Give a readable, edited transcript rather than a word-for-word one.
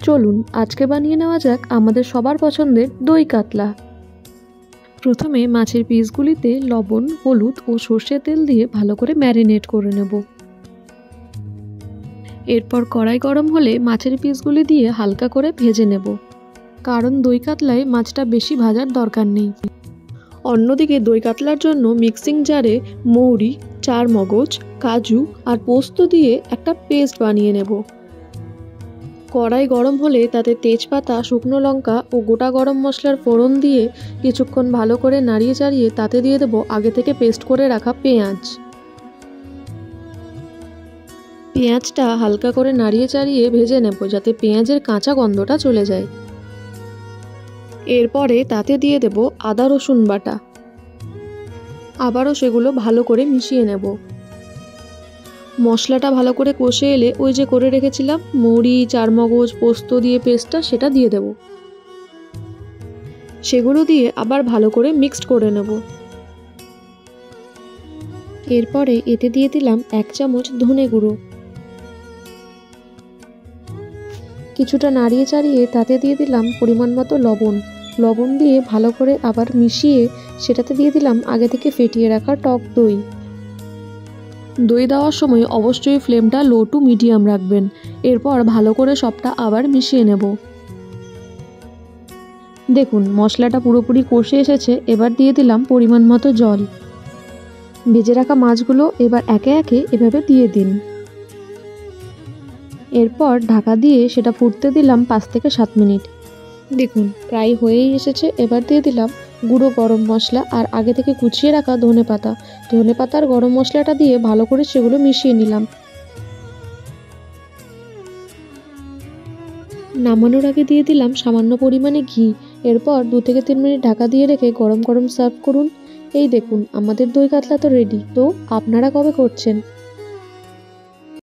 চলুন আজকে বানিয়ে নেওয়া যাক আমাদের সবার পছন্দের দই কাতলা। প্রথমে মাছের পিসগুলিতে লবণ, হলুদ ও সর্ষের তেল দিয়ে ভালো করে ম্যারিনেট করে নেব। এরপর কড়াই গরম হলে মাছের পিসগুলি দিয়ে হালকা করে ভেজে নেব, কারণ দই কাতলায় মাছটা বেশি ভাজার দরকার নেই। অন্যদিকে দই কাতলার জন্য মিক্সিং জারে মৌরি, চারমগজ, কাজু আর পোস্ত দিয়ে একটা পেস্ট বানিয়ে নেব। কড়াই গরম হলে তাতে তেজপাতা, শুকনো লঙ্কা ও গোটা গরম মশলার ফোড়ন দিয়ে কিছুক্ষণ ভালো করে নাড়িয়ে চাড়িয়ে তাতে দিয়ে দেবো আগে থেকে পেস্ট করে রাখা পেঁয়াজ। পেঁয়াজটা হালকা করে নাড়িয়ে চাড়িয়ে ভেজে নেব যাতে পেঁয়াজের কাঁচা গন্ধটা চলে যায়। এরপরে তাতে দিয়ে দেব আদা রসুন বাটা। আবারও সেগুলো ভালো করে মিশিয়ে নেব। মশলাটা ভালো করে কষে এলে ওই যে করে রেখেছিলাম মৌরি, চারমগজ, পোস্ত দিয়ে পেস্টটা, সেটা দিয়ে দেব। সেগুলো দিয়ে আবার ভালো করে মিক্সড করে নেব। এরপরে এতে দিয়ে দিলাম 1 চামচ ধনে গুঁড়ো। কিছুটা নাড়িয়ে চাড়িয়ে তাতে দিয়ে দিলাম পরিমাণ মতো লবণ। লবণ দিয়ে ভালো করে আবার মিশিয়ে সেটাতে দিয়ে দিলাম আগে থেকে ফেটিয়ে রাখা টক দই। দই দেওয়ার সময় অবশ্যই ফ্লেমটা লো টু মিডিয়াম রাখবেন। এরপর ভালো করে সবটা আবার মিশিয়ে নেব। দেখুন মশলাটা পুরোপুরি কষে এসেছে। এবার দিয়ে দিলাম পরিমাণ মতো জল। ভেজে রাখা মাছগুলো এবার একে একে এভাবে দিয়ে দিন। এরপর ঢাকা দিয়ে সেটা ফুটতে দিলাম 5 থেকে 7 মিনিট। দেখুন প্রায় হয়েই এসেছে। এবার দিয়ে দিলাম গুঁড়ো গরম মশলা আর আগে থেকে কুচিয়ে রাখা ধনেপাতা। ধনেপাতার গরম মশলাটা দিয়ে ভালো করে সেগুলো মিশিয়ে নিলাম। নামানোর আগে দিয়ে দিলাম সামান্য পরিমাণে ঘি। এরপর 2 থেকে 3 মিনিট ঢাকা দিয়ে রেখে গরম গরম সার্ভ করুন। এই দেখুন আমাদের দই কাতলা তো রেডি। তো আপনারা কবে করছেন?